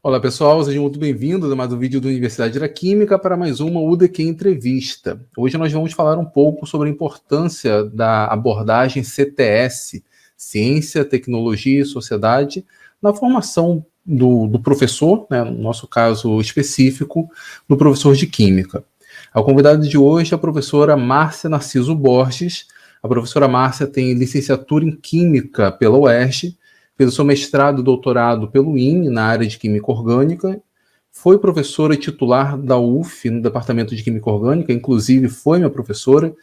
Olá pessoal, sejam muito bem-vindos a mais um vídeo da Universidade da Química para mais uma UDQ Entrevista. Hoje nós vamos falar um pouco sobre a importância da abordagem CTS, Ciência, Tecnologia e Sociedade, na formação do professor, né, no nosso caso específico, do professor de Química. A convidada de hoje é a professora Márcia Narciso Borges. A professora Márcia tem licenciatura em Química pela UERJ, fez o seu mestrado e doutorado pelo INE, na área de Química Orgânica, foi professora titular da UF, no Departamento de Química Orgânica, inclusive foi minha professora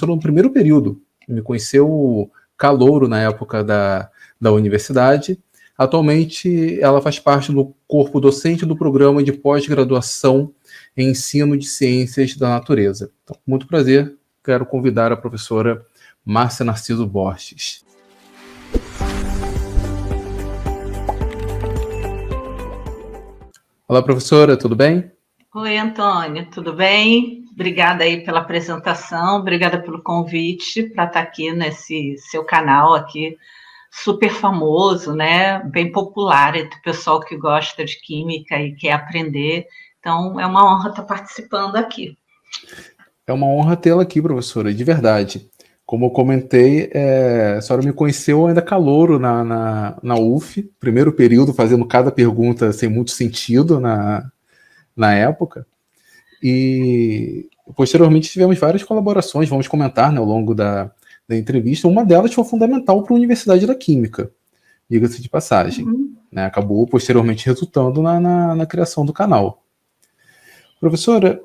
no primeiro período, me conheceu calouro na época da universidade. Atualmente, ela faz parte do corpo docente do programa de pós-graduação em Ensino de Ciências da Natureza. Então, com muito prazer, quero convidar a professora Márcia Narciso Borges. Olá, professora, tudo bem? Oi, Antônio, tudo bem? Obrigada aí pela apresentação, obrigada pelo convite para estar aqui nesse seu canal aqui, super famoso, né? Bem popular entre o pessoal que gosta de química e quer aprender. Então, é uma honra estar participando aqui. É uma honra tê-la aqui, professora, de verdade. Como eu comentei, a senhora me conheceu ainda calouro na UF, primeiro período, fazendo cada pergunta sem muito sentido na época. E posteriormente tivemos várias colaborações, vamos comentar, né, ao longo da entrevista. Uma delas foi fundamental para a Universidade da Química, diga-se de passagem. Né, acabou posteriormente resultando na criação do canal. Professora,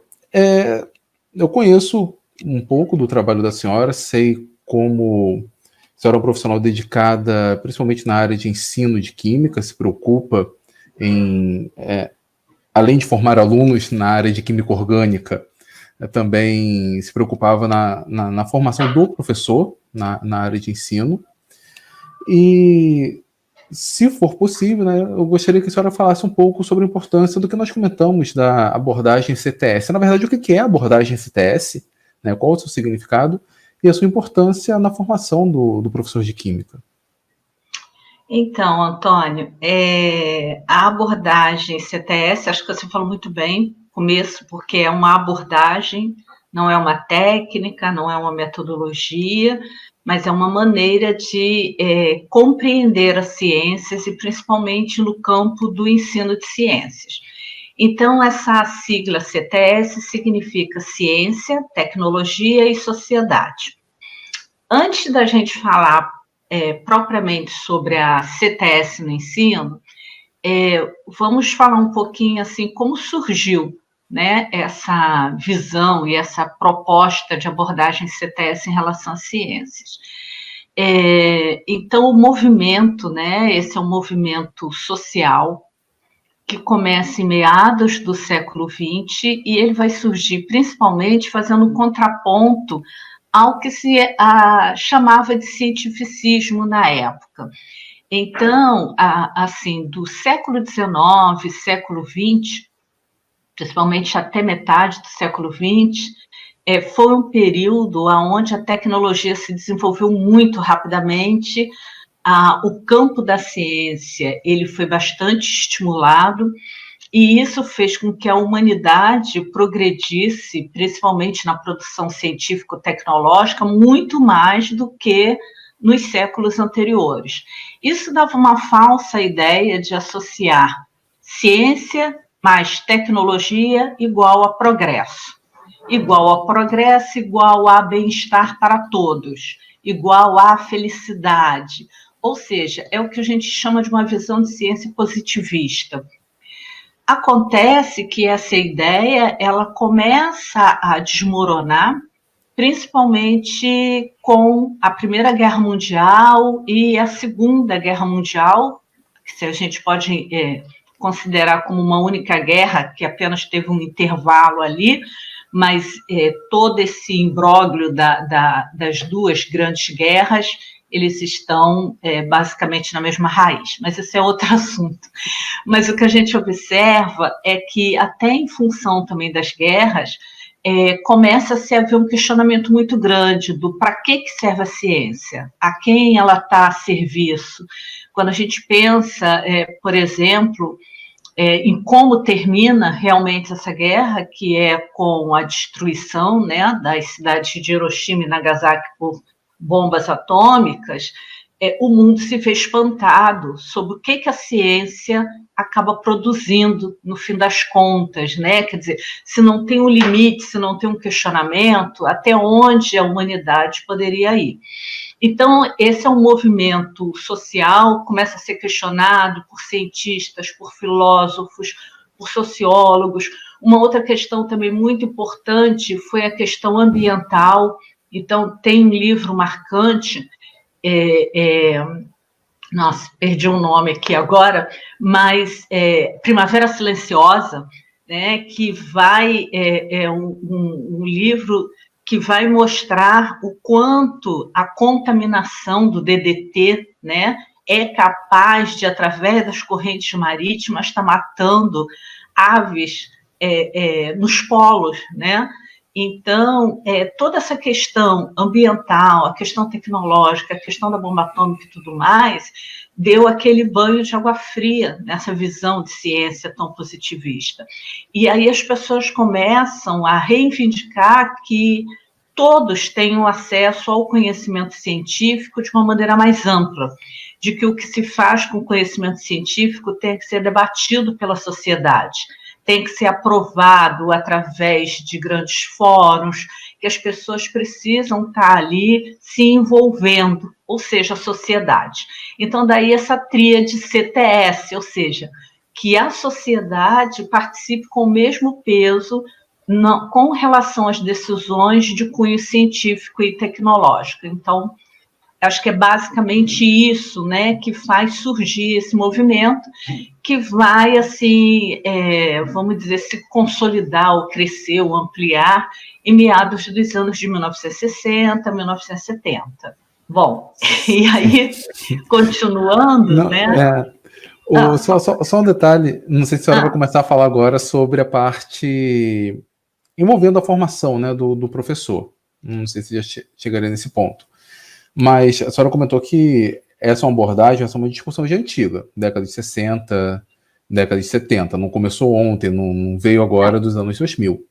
eu conheço um pouco do trabalho da senhora, sei como a senhora é uma profissional dedicada, principalmente na área de ensino de química, se preocupa em, além de formar alunos na área de química orgânica, também se preocupava na formação do professor na área de ensino. E, se for possível, né, eu gostaria que a senhora falasse um pouco sobre a importância do que nós comentamos da abordagem CTS. Na verdade, o que é a abordagem CTS? Né, qual o seu significado e a sua importância na formação do professor de Química? Então, Antônio, a abordagem CTS, acho que você falou muito bem no começo, porque é uma abordagem, não é uma técnica, não é uma metodologia, mas é uma maneira de compreender as ciências e principalmente no campo do ensino de ciências. Então, essa sigla CTS significa Ciência, Tecnologia e Sociedade. Antes da gente falar propriamente sobre a CTS no ensino, vamos falar um pouquinho assim como surgiu, né, essa visão e essa proposta de abordagem CTS em relação às ciências. Então, o movimento, né, esse é um movimento social que começa em meados do século XX e ele vai surgir principalmente fazendo um contraponto ao que se chamava de cientificismo na época. Então, assim, do século XIX, século XX, principalmente até metade do século XX, foi um período onde a tecnologia se desenvolveu muito rapidamente. O campo da ciência ele foi bastante estimulado e isso fez com que a humanidade progredisse, principalmente na produção científico-tecnológica, muito mais do que nos séculos anteriores. Isso dava uma falsa ideia de associar ciência mais tecnologia igual a progresso. Igual a progresso, igual a bem-estar para todos, igual a felicidade. Ou seja, é o que a gente chama de uma visão de ciência positivista. Acontece que essa ideia ela começa a desmoronar, principalmente com a Primeira Guerra Mundial e a Segunda Guerra Mundial, que a gente pode considerar como uma única guerra, que apenas teve um intervalo ali, mas todo esse imbróglio das duas grandes guerras, eles estão basicamente na mesma raiz, mas esse é outro assunto. Mas o que a gente observa é que, até em função também das guerras, começa-se a haver um questionamento muito grande do para que serve a ciência, a quem ela está a serviço, quando a gente pensa, por exemplo, em como termina realmente essa guerra, que é com a destruição, né, das cidades de Hiroshima e Nagasaki por bombas atômicas, o mundo se vê espantado sobre o que a ciência acaba produzindo no fim das contas, né? Quer dizer, se não tem um limite, se não tem um questionamento, até onde a humanidade poderia ir. Então, esse é um movimento social, começa a ser questionado por cientistas, por filósofos, por sociólogos. Uma outra questão também muito importante foi a questão ambiental. Então, tem um livro marcante, nossa, perdi o nome aqui agora, mas Primavera Silenciosa, né, que vai um livro que vai mostrar o quanto a contaminação do DDT, né, é capaz de, através das correntes marítimas, estar matando aves nos polos, né? Então, toda essa questão ambiental, a questão tecnológica, a questão da bomba atômica e tudo mais, deu aquele banho de água fria nessa visão de ciência tão positivista. E aí as pessoas começam a reivindicar que todos tenham acesso ao conhecimento científico de uma maneira mais ampla, de que o que se faz com o conhecimento científico tem que ser debatido pela sociedade, tem que ser aprovado através de grandes fóruns, que as pessoas precisam estar ali se envolvendo, ou seja, a sociedade. Então, daí essa tríade CTS, ou seja, que a sociedade participe com o mesmo peso com relação às decisões de cunho científico e tecnológico. Então, acho que é basicamente isso, né, que faz surgir esse movimento, que vai, assim, vamos dizer, se consolidar, ou crescer, ou ampliar, em meados dos anos de 1960, 1970. Bom, e aí, continuando, Não, né? só um detalhe, não sei se a senhora vai começar a falar agora sobre a parte envolvendo a formação, né, do professor. Não sei se já chegaria nesse ponto. Mas a senhora comentou que essa é uma abordagem, essa é uma discussão já antiga, década de 60, década de 70, não começou ontem, não veio agora dos anos 2000.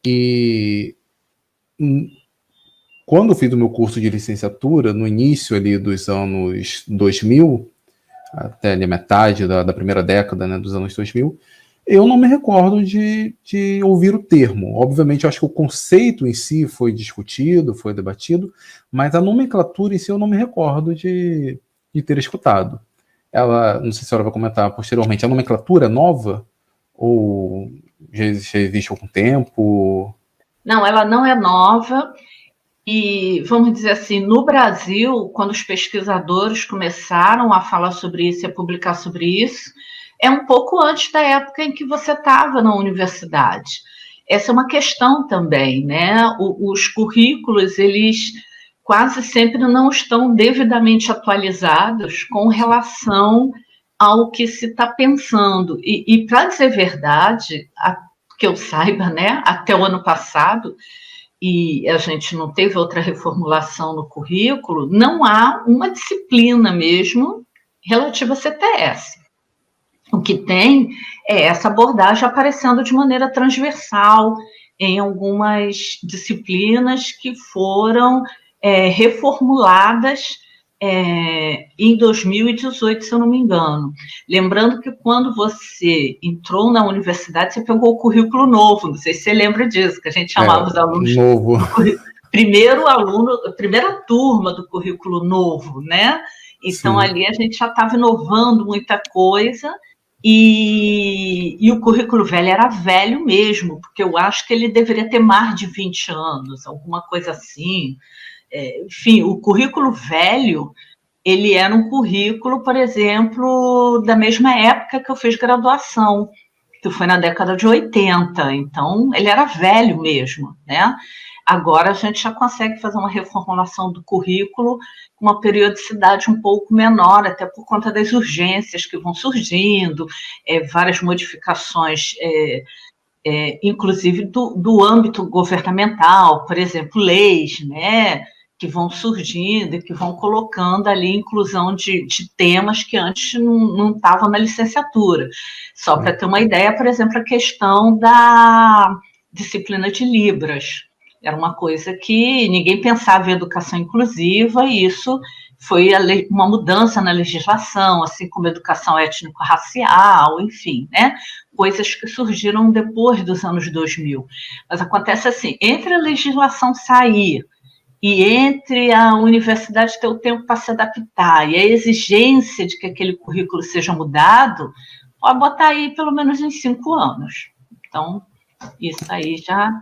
E quando eu fiz o meu curso de licenciatura, no início ali dos anos 2000, até ali a metade da primeira década, né, dos anos 2000, eu não me recordo de ouvir o termo. Obviamente, eu acho que o conceito em si foi discutido, foi debatido, mas a nomenclatura em si eu não me recordo de ter escutado. Ela, não sei se a senhora vai comentar posteriormente, a nomenclatura é nova? Ou já existe há algum tempo? Não, ela não é nova. E, vamos dizer assim, no Brasil, quando os pesquisadores começaram a falar sobre isso e a publicar sobre isso, é um pouco antes da época em que você estava na universidade. Essa é uma questão também, né? Os currículos, eles quase sempre não estão devidamente atualizados com relação ao que se está pensando. E para dizer verdade, que eu saiba, né, até o ano passado, e a gente não teve outra reformulação no currículo, não há uma disciplina mesmo relativa a CTS. O que tem é essa abordagem aparecendo de maneira transversal em algumas disciplinas que foram reformuladas em 2018, se eu não me engano. Lembrando que quando você entrou na universidade, você pegou o currículo novo, não sei se você lembra disso, que a gente chamava os alunos novo. Primeira turma do currículo novo, né? Então, sim, ali a gente já estava inovando muita coisa, e o currículo velho era velho mesmo, porque eu acho que ele deveria ter mais de 20 anos, alguma coisa assim. Enfim, o currículo velho, ele era um currículo, por exemplo, da mesma época que eu fiz graduação, que foi na década de 80, então ele era velho mesmo, né? Agora a gente já consegue fazer uma reformulação do currículo com uma periodicidade um pouco menor, até por conta das urgências que vão surgindo, várias modificações, inclusive do âmbito governamental, por exemplo, leis, né? que vão surgindo e que vão colocando ali inclusão de temas que antes não estavam na licenciatura. Só para ter uma ideia, por exemplo, a questão da disciplina de Libras. Era uma coisa que ninguém pensava em educação inclusiva, e isso foi uma mudança na legislação, assim como educação étnico-racial, enfim, né? Coisas que surgiram depois dos anos 2000. Mas acontece assim, entre a legislação sair e entre a universidade ter o tempo para se adaptar e a exigência de que aquele currículo seja mudado, pode botar aí pelo menos em 5 anos. Então, isso aí já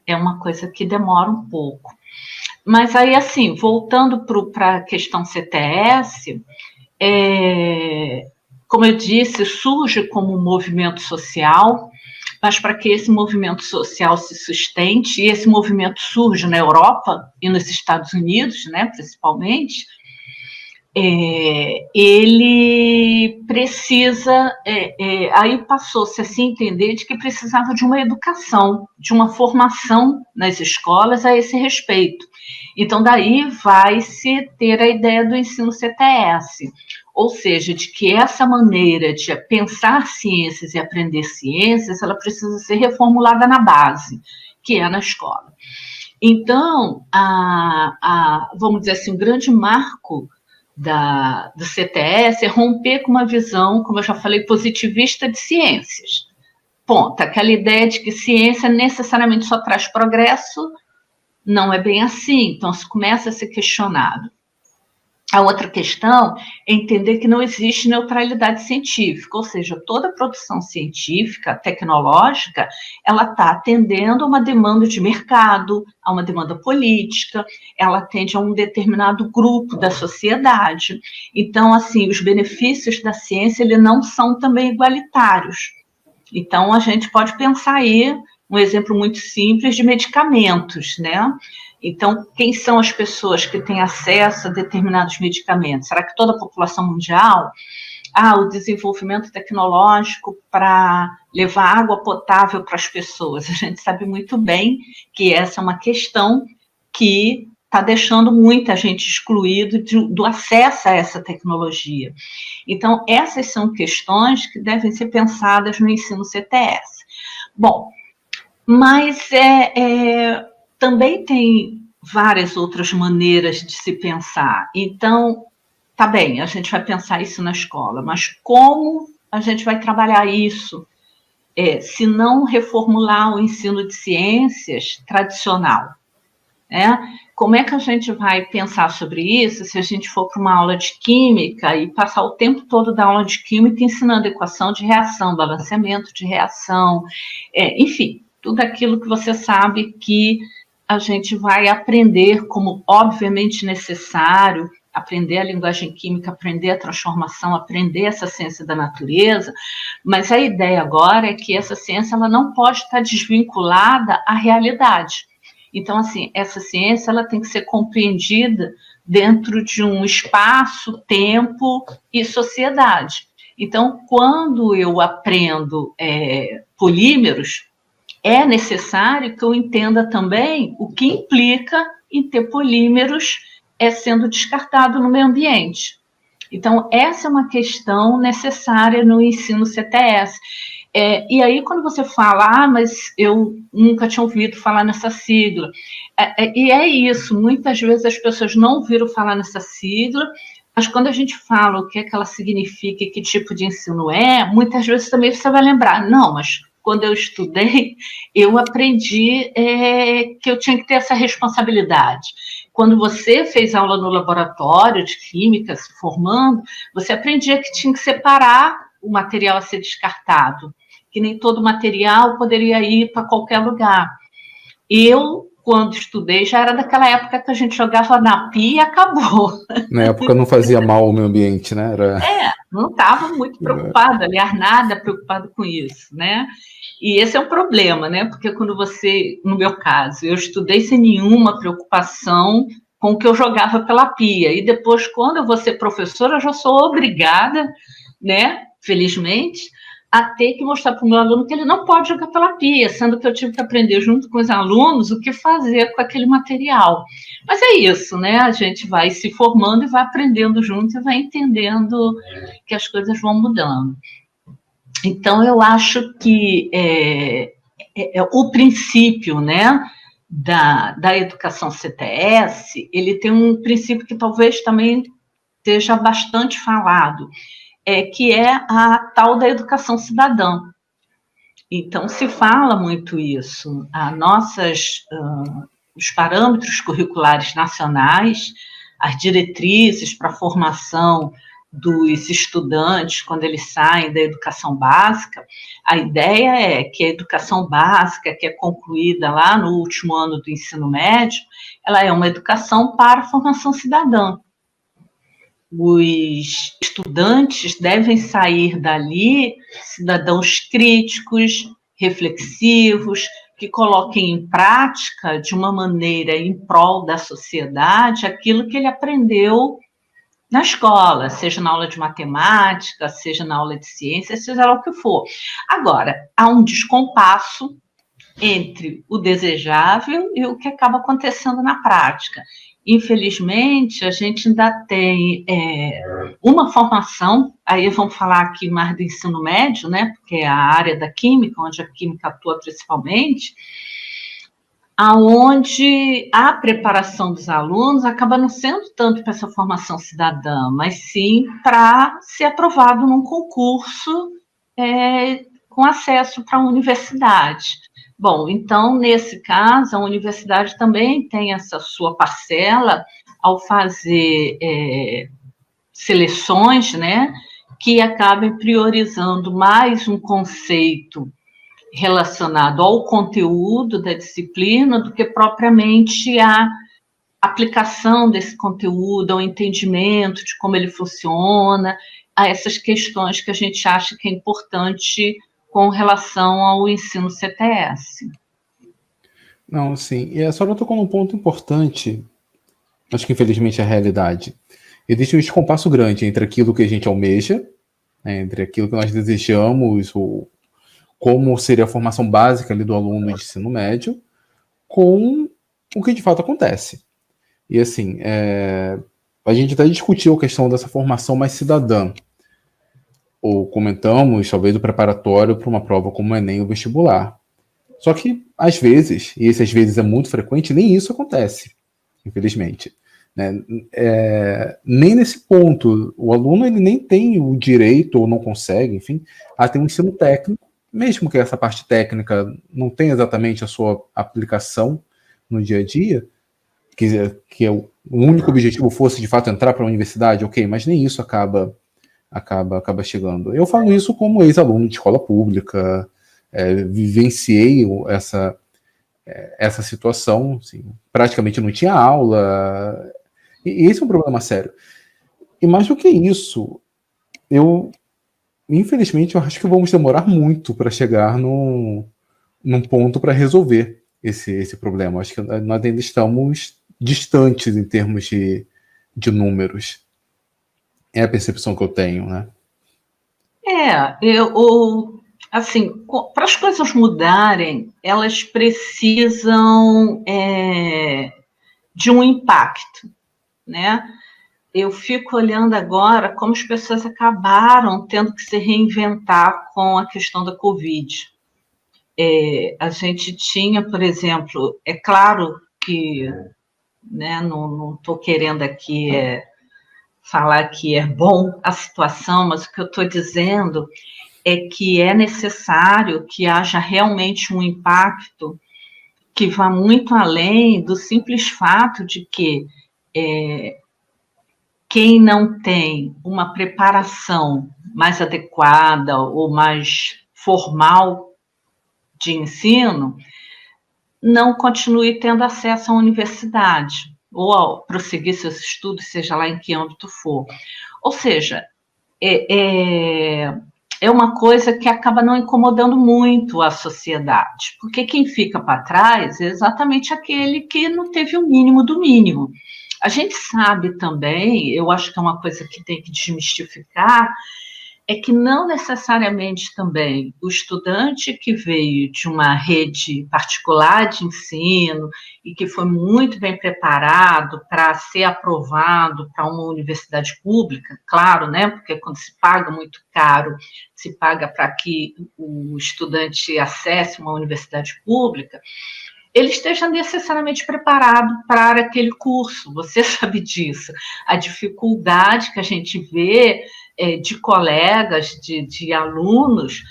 é uma coisa que demora um pouco. Mas aí, assim, voltando para a questão CTS, como eu disse, surge como um movimento social, mas para que esse movimento social se sustente, e esse movimento surge na Europa e nos Estados Unidos, né, principalmente, ele precisa, aí passou-se a se entender de que precisava de uma educação, de uma formação nas escolas a esse respeito. Então, daí vai-se ter a ideia do ensino CTS, ou seja, de que essa maneira de pensar ciências e aprender ciências, ela precisa ser reformulada na base, que é na escola. Então, vamos dizer assim, um grande marco do CTS é romper com uma visão, como eu já falei, positivista de ciências. Ponto. Aquela ideia de que ciência necessariamente só traz progresso, não é bem assim. Então, se começa a ser questionado. A outra questão é entender que não existe neutralidade científica, ou seja, toda produção científica, tecnológica, ela está atendendo a uma demanda de mercado, a uma demanda política, ela atende a um determinado grupo da sociedade. Então, assim, os benefícios da ciência eles não são também igualitários. Então, a gente pode pensar aí um exemplo muito simples de medicamentos, né? Então, quem são as pessoas que têm acesso a determinados medicamentos? Será que toda a população mundial? O desenvolvimento tecnológico para levar água potável para as pessoas. A gente sabe muito bem que essa é uma questão que está deixando muita gente excluído do acesso a essa tecnologia. Então, essas são questões que devem ser pensadas no ensino CTS. Bom, mas também tem várias outras maneiras de se pensar. Então, tá bem, a gente vai pensar isso na escola, mas como a gente vai trabalhar isso se não reformular o ensino de ciências tradicional? Né? Como é que a gente vai pensar sobre isso se a gente for para uma aula de química e passar o tempo todo da aula de química ensinando equação de reação, balanceamento de reação, enfim, tudo aquilo que você sabe que a gente vai aprender como obviamente necessário, aprender a linguagem química, aprender a transformação, aprender essa ciência da natureza, mas a ideia agora é que essa ciência ela não pode estar desvinculada à realidade. Então, assim, essa ciência ela tem que ser compreendida dentro de um espaço, tempo e sociedade. Então, quando eu aprendo polímeros, é necessário que eu entenda também o que implica em ter polímeros sendo descartado no meio ambiente. Então, essa é uma questão necessária no ensino CTS. E aí, quando você fala, mas eu nunca tinha ouvido falar nessa sigla, e é isso, muitas vezes as pessoas não ouviram falar nessa sigla, mas quando a gente fala o que é que ela significa e que tipo de ensino muitas vezes também você vai lembrar, não, mas quando eu estudei, eu aprendi que eu tinha que ter essa responsabilidade. Quando você fez aula no laboratório de química, se formando, você aprendia que tinha que separar o material a ser descartado, que nem todo material poderia ir para qualquer lugar. Eu, quando estudei, já era daquela época que a gente jogava na pia e acabou. Na época não fazia mal ao meio ambiente, né? Não estava muito preocupada, aliás, nada preocupado com isso, né? E esse é um problema, né? Porque quando você, no meu caso, eu estudei sem nenhuma preocupação com o que eu jogava pela pia. E depois, quando eu vou ser professora, eu já sou obrigada, né? Felizmente, a ter que mostrar para o meu aluno que ele não pode jogar pela pia, sendo que eu tive que aprender junto com os alunos o que fazer com aquele material. Mas é isso, né? A gente vai se formando e vai aprendendo junto e vai entendendo que as coisas vão mudando. Então, eu acho que o princípio, né, da educação CTS, ele tem um princípio que talvez também esteja bastante falado, que é a tal da educação cidadã. Então, se fala muito isso. Os parâmetros curriculares nacionais, as diretrizes para a formação dos estudantes quando eles saem da educação básica, a ideia é que a educação básica, que é concluída lá no último ano do ensino médio, ela é uma educação para a formação cidadã. Os estudantes devem sair dali cidadãos críticos, reflexivos, que coloquem em prática, de uma maneira em prol da sociedade, aquilo que ele aprendeu na escola, seja na aula de matemática, seja na aula de ciência, seja lá o que for. Agora, há um descompasso entre o desejável e o que acaba acontecendo na prática. Infelizmente, a gente ainda tem uma formação, aí vamos falar aqui mais do ensino médio, né, porque é a área da química, onde a química atua principalmente, aonde a preparação dos alunos acaba não sendo tanto para essa formação cidadã, mas sim para ser aprovado num concurso com acesso para a universidade. Bom, então, nesse caso, a universidade também tem essa sua parcela ao fazer seleções, né, que acabem priorizando mais um conceito relacionado ao conteúdo da disciplina do que propriamente a aplicação desse conteúdo, ao entendimento de como ele funciona, a essas questões que a gente acha que é importante com relação ao ensino CTS. Não, sim. E a senhora tocou num ponto importante, acho que infelizmente é a realidade. Existe um descompasso grande entre aquilo que a gente almeja, né, entre aquilo que nós desejamos, ou como seria a formação básica ali do aluno de ensino médio, com o que de fato acontece. E assim, a gente até discutiu a questão dessa formação mais cidadã, ou comentamos, talvez, o preparatório para uma prova como o Enem ou vestibular. Só que, às vezes, e esse às vezes é muito frequente, nem isso acontece, infelizmente. Né? Nem nesse ponto, o aluno ele nem tem o direito, ou não consegue, enfim, a ter um ensino técnico, mesmo que essa parte técnica não tenha exatamente a sua aplicação no dia a dia, que o único objetivo fosse, de fato, entrar para a universidade, ok, mas nem isso acaba chegando. Eu falo isso como ex-aluno de escola pública, vivenciei essa situação, assim, praticamente não tinha aula, e esse é um problema sério. E mais do que isso, infelizmente, eu acho que vamos demorar muito para chegar num ponto para resolver esse problema. Acho que nós ainda estamos distantes em termos de números. É a percepção que eu tenho, né? Assim, para as coisas mudarem, elas precisam de um impacto, né? Eu fico olhando agora como as pessoas acabaram tendo que se reinventar com a questão da Covid. A gente tinha, por exemplo, é claro que, né, não estou querendo aqui falar que é bom a situação, mas o que eu estou dizendo é que é necessário que haja realmente um impacto que vá muito além do simples fato de que quem não tem uma preparação mais adequada ou mais formal de ensino, não continue tendo acesso à universidade ou a prosseguir seus estudos, seja lá em que âmbito for. Ou seja, é uma coisa que acaba não incomodando muito a sociedade, porque quem fica para trás é exatamente aquele que não teve o mínimo do mínimo. A gente sabe também, eu acho que é uma coisa que tem que desmistificar, é que não necessariamente também o estudante que veio de uma rede particular de ensino e que foi muito bem preparado para ser aprovado para uma universidade pública, claro, né? Porque quando se paga muito caro, se paga para que o estudante acesse uma universidade pública, ele esteja necessariamente preparado para aquele curso. Você sabe disso. A dificuldade que a gente vê de colegas, de alunos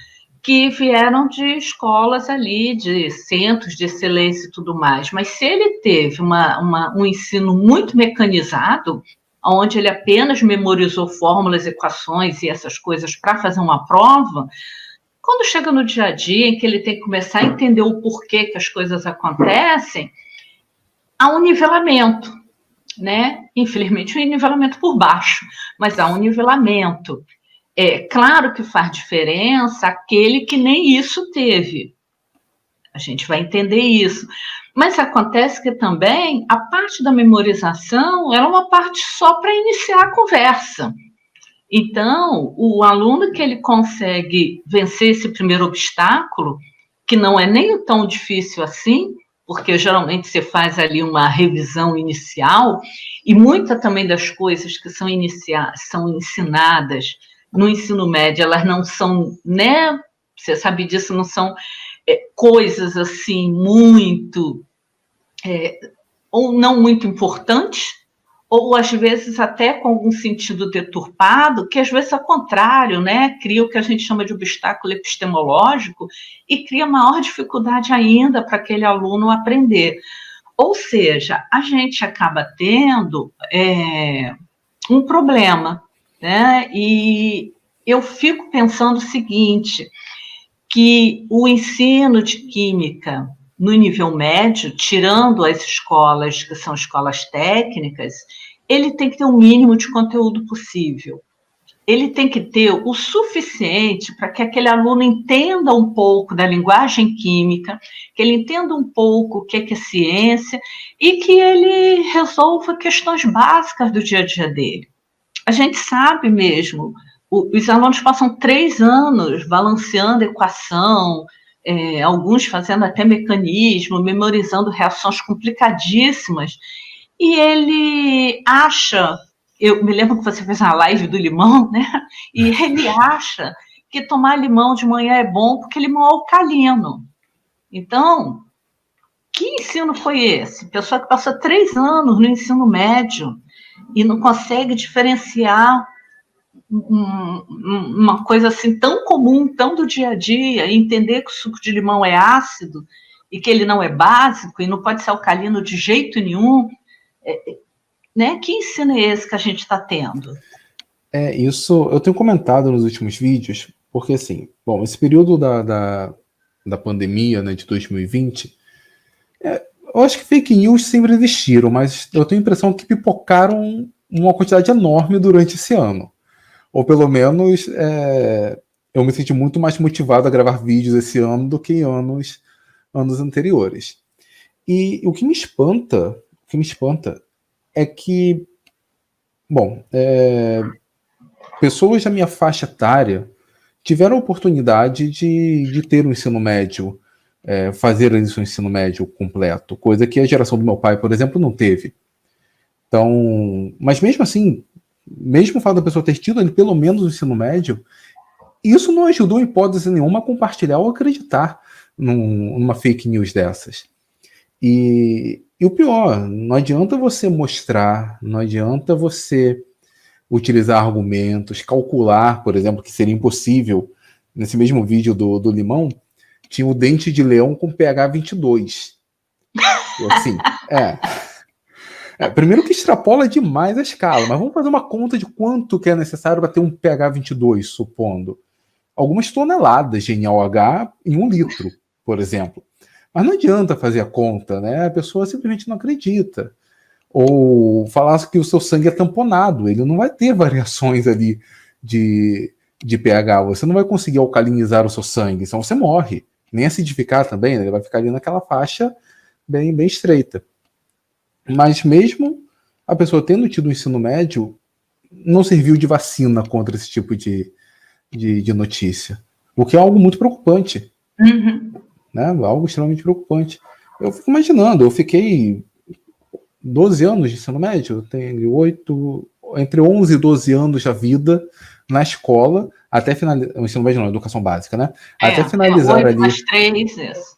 que vieram de escolas ali, de centros de excelência e tudo mais. Mas se ele teve um ensino muito mecanizado, onde ele apenas memorizou fórmulas, equações e essas coisas para fazer uma prova, quando chega no dia a dia, em que ele tem que começar a entender o porquê que as coisas acontecem, há um nivelamento, né? Infelizmente, um nivelamento por baixo, mas há um nivelamento. É claro que faz diferença aquele que nem isso teve. A gente vai entender isso. Mas acontece que também a parte da memorização era uma parte só para iniciar a conversa. Então, o aluno que ele consegue vencer esse primeiro obstáculo, que não é nem tão difícil assim, porque geralmente você faz ali uma revisão inicial, e muita também das coisas que são ensinadas no ensino médio, elas não são, né? Você sabe disso, não são coisas assim muito ou não muito importantes, ou às vezes até com algum sentido deturpado, que às vezes é o contrário, né? Cria o que a gente chama de obstáculo epistemológico e cria maior dificuldade ainda para aquele aluno aprender. Ou seja, a gente acaba tendo um problema, né? E eu fico pensando o seguinte, que o ensino de química no nível médio, tirando as escolas que são escolas técnicas, ele tem que ter o mínimo de conteúdo possível. Ele tem que ter o suficiente para que aquele aluno entenda um pouco da linguagem química, que ele entenda um pouco o que é ciência e que ele resolva questões básicas do dia a dia dele. A gente sabe mesmo, os alunos passam 3 anos balanceando equação, alguns fazendo até mecanismo, memorizando reações complicadíssimas, e ele acha, eu me lembro que você fez uma live do limão, né? E ele acha que tomar limão de manhã é bom porque limão é alcalino. Então, que ensino foi esse? Pessoa que passa 3 anos no ensino médio e não consegue diferenciar uma coisa assim tão comum, tão do dia a dia, e entender que o suco de limão é ácido e que ele não é básico e não pode ser alcalino de jeito nenhum, né? Que ensino é esse que a gente está tendo? Isso eu tenho comentado nos últimos vídeos, porque assim, bom, esse período da pandemia, né, de 2020, eu acho que fake news sempre existiram, mas eu tenho a impressão que pipocaram uma quantidade enorme durante esse ano. Ou pelo menos eu me senti muito mais motivado a gravar vídeos esse ano do que em anos anteriores. E o que me espanta é que, bom, pessoas da minha faixa etária tiveram a oportunidade de ter um ensino médio, fazer ali seu ensino médio completo, coisa que a geração do meu pai, por exemplo, não teve. Então, mas mesmo assim, mesmo o fato da pessoa ter tido ali pelo menos o ensino médio, isso não ajudou em hipótese nenhuma a compartilhar ou acreditar numa fake news dessas. E o pior, não adianta você mostrar, não adianta você utilizar argumentos, calcular, por exemplo, que seria impossível. Nesse mesmo vídeo do limão, tinha o dente de leão com pH 22. Assim, primeiro que extrapola demais a escala, mas vamos fazer uma conta de quanto que é necessário para ter um pH 22, supondo. Algumas toneladas de NaOH em 1 litro, por exemplo. Mas não adianta fazer a conta, né? A pessoa simplesmente não acredita. Ou falar que o seu sangue é tamponado, ele não vai ter variações ali de pH, você não vai conseguir alcalinizar o seu sangue, senão você morre. Nem acidificar também, né? Ele vai ficar ali naquela faixa bem, bem estreita. Mas mesmo a pessoa tendo tido um ensino médio, não serviu de vacina contra esse tipo de de notícia, o que é algo muito preocupante, né? Algo extremamente preocupante. Eu fico imaginando, eu fiquei 12 anos de ensino médio, tenho entre 11 e 12 anos da vida na escola, até finalizar, o ensino médio não, educação básica, né? Até finalizar 8 ali, mais 3, isso.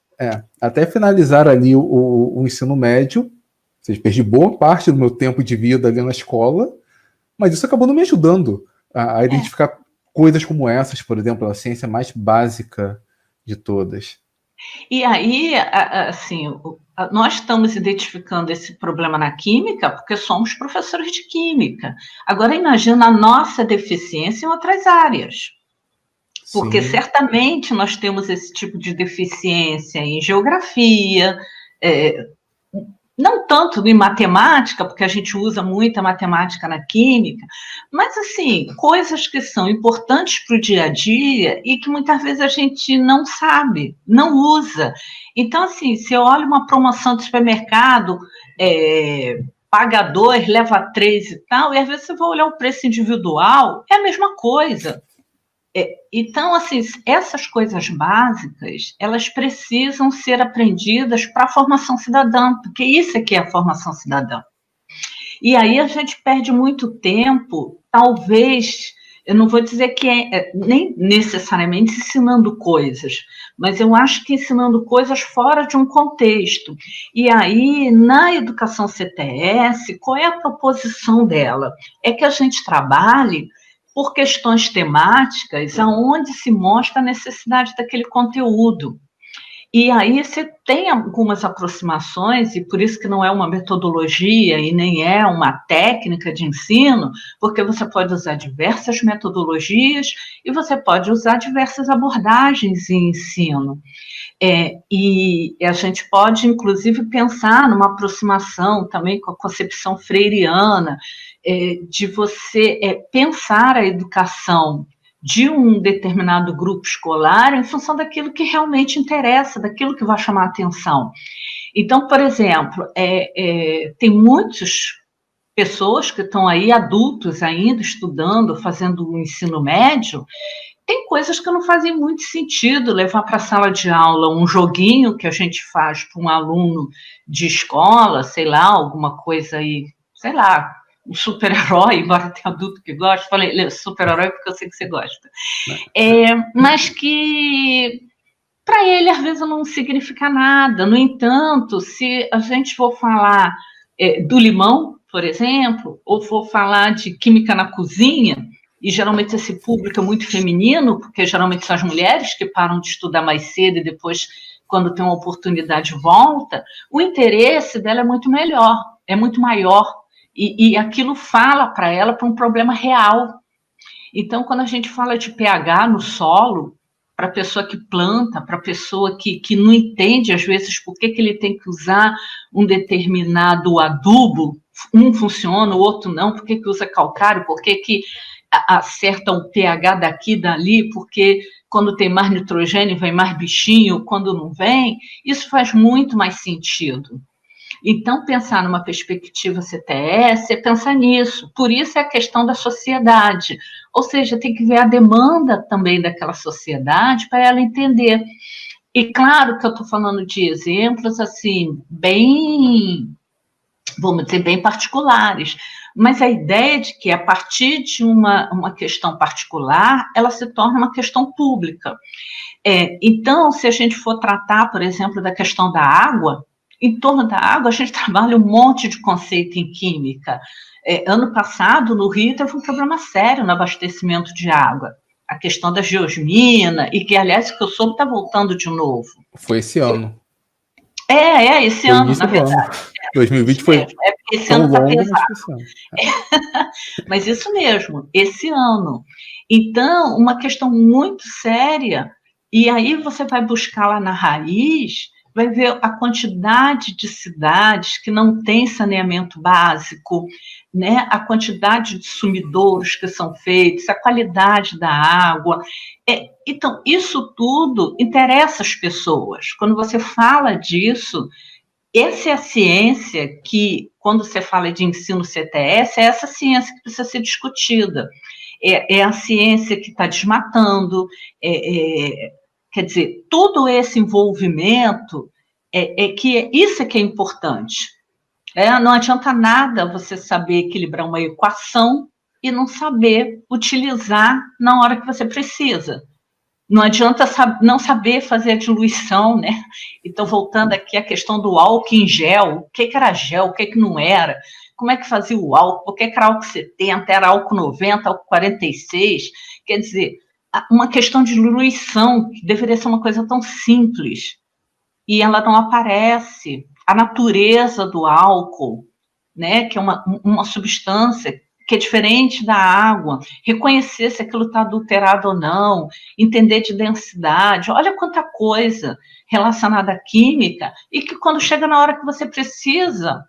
até finalizar ali o ensino médio, ou seja, perdi boa parte do meu tempo de vida ali na escola, mas isso acabou não me ajudando a identificar coisas como essas, por exemplo, a ciência mais básica de todas. E aí, assim, nós estamos identificando esse problema na química porque somos professores de química. Agora, imagina a nossa deficiência em outras áreas. Porque Sim. certamente nós temos esse tipo de deficiência em geografia, não tanto em matemática, porque a gente usa muita matemática na química, mas, assim, coisas que são importantes para o dia a dia e que muitas vezes a gente não sabe, não usa. Então, assim, se eu olho uma promoção do supermercado, paga 2, leva 3 e tal, e às vezes você vai olhar o preço individual, é a mesma coisa. Então, assim, essas coisas básicas, elas precisam ser aprendidas para a formação cidadã, porque isso é que é a formação cidadã. E aí a gente perde muito tempo, talvez, eu não vou dizer que nem necessariamente ensinando coisas, mas eu acho que ensinando coisas fora de um contexto. E aí, na educação CTS, qual é a proposição dela? É que a gente trabalhe por questões temáticas aonde se mostra a necessidade daquele conteúdo. E aí você tem algumas aproximações, e por isso que não é uma metodologia e nem é uma técnica de ensino, porque você pode usar diversas metodologias e você pode usar diversas abordagens em ensino. E a gente pode, inclusive, pensar numa aproximação também com a concepção freiriana, de você pensar a educação de um determinado grupo escolar em função daquilo que realmente interessa, daquilo que vai chamar a atenção. Então, por exemplo, tem muitas pessoas que estão aí, adultos ainda, estudando, fazendo o ensino médio, tem coisas que não fazem muito sentido levar para a sala de aula um joguinho que a gente faz para um aluno de escola, sei lá, alguma coisa aí, sei lá, um super-herói, embora tenha adulto que gosta, falei super-herói porque eu sei que você gosta, mas que para ele às vezes não significa nada. No entanto, se a gente for falar do limão, por exemplo, ou for falar de química na cozinha, e geralmente esse público é muito feminino, porque geralmente são as mulheres que param de estudar mais cedo e depois, quando tem uma oportunidade, volta, o interesse dela é muito melhor, é muito maior, e aquilo fala para ela para um problema real. Então, quando a gente fala de pH no solo, para a pessoa que planta, para a pessoa que não entende, às vezes, por que ele tem que usar um determinado adubo, um funciona, o outro não, por que usa calcário, por que acerta o pH daqui e dali, porque quando tem mais nitrogênio vem mais bichinho, quando não vem, isso faz muito mais sentido. Então, pensar numa perspectiva CTS é pensar nisso. Por isso é a questão da sociedade. Ou seja, tem que ver a demanda também daquela sociedade para ela entender. E claro que eu estou falando de exemplos assim, bem, vamos dizer, bem particulares. Mas a ideia de que a partir de uma questão particular, ela se torna uma questão pública. Então, se a gente for tratar, por exemplo, da questão da água, em torno da água, a gente trabalha um monte de conceito em química. Ano passado, no Rio, teve um problema sério no abastecimento de água. A questão da geosmina, e que, aliás, que eu soube, está voltando de novo. Foi esse ano. Esse Foi ano, na início do ano. verdade. 2020 foi esse tão ano está longo, mas pesado. foi esse ano. Mas isso mesmo, esse ano. Então, uma questão muito séria, e aí você vai buscar lá na raiz, vai ver a quantidade de cidades que não têm saneamento básico, né? A quantidade de sumidouros que são feitos, a qualidade da água. Então, isso tudo interessa as pessoas. Quando você fala disso, essa é a ciência que, quando você fala de ensino CTS, é essa ciência que precisa ser discutida. é a ciência que está desmatando, quer dizer, todo esse envolvimento isso é que é importante. Não adianta nada você saber equilibrar uma equação e não saber utilizar na hora que você precisa. Não adianta não saber fazer a diluição, né? Então, voltando aqui à questão do álcool em gel, o que era gel, o que não era, como é que fazia o álcool, por que era álcool 70, era álcool 90, álcool 46, quer dizer, uma questão de diluição, que deveria ser uma coisa tão simples, e ela não aparece. A natureza do álcool, né, que é uma substância que é diferente da água, reconhecer se aquilo está adulterado ou não, entender de densidade, olha quanta coisa relacionada à química, e que quando chega na hora que você precisa,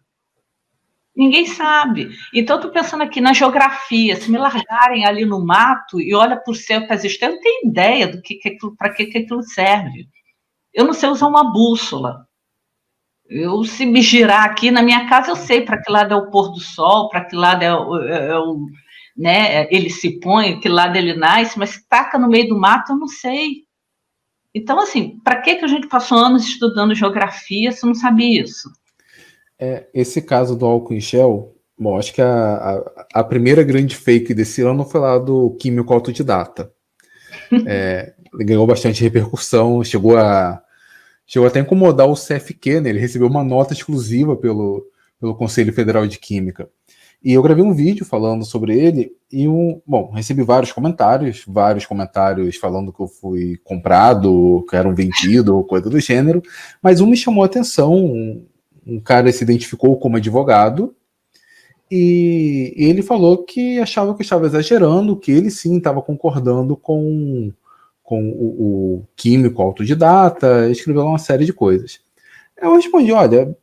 ninguém sabe. Então, estou pensando aqui na geografia, se me largarem ali no mato e olha para o céu, para as estrelas, eu não tenho ideia do para que aquilo serve. Eu não sei usar uma bússola. Se me girar aqui na minha casa, eu sei para que lado é o pôr do sol, para que lado né, ele se põe, que lado ele nasce, mas se taca no meio do mato, eu não sei. Então, assim, para que a gente passou anos estudando geografia se não sabia isso? Esse caso do álcool em gel, bom, acho que a primeira grande fake desse ano foi lá do químico autodidata. Ganhou bastante repercussão, chegou até a incomodar o CFQ, né? Ele recebeu uma nota exclusiva pelo Conselho Federal de Química. E eu gravei um vídeo falando sobre ele e recebi vários comentários falando que eu fui comprado, que era um vendido, ou coisa do gênero, mas me chamou a atenção, um cara se identificou como advogado e ele falou que achava que eu estava exagerando, que ele sim estava concordando com o químico autodidata, escreveu uma série de coisas. Eu respondi, olha,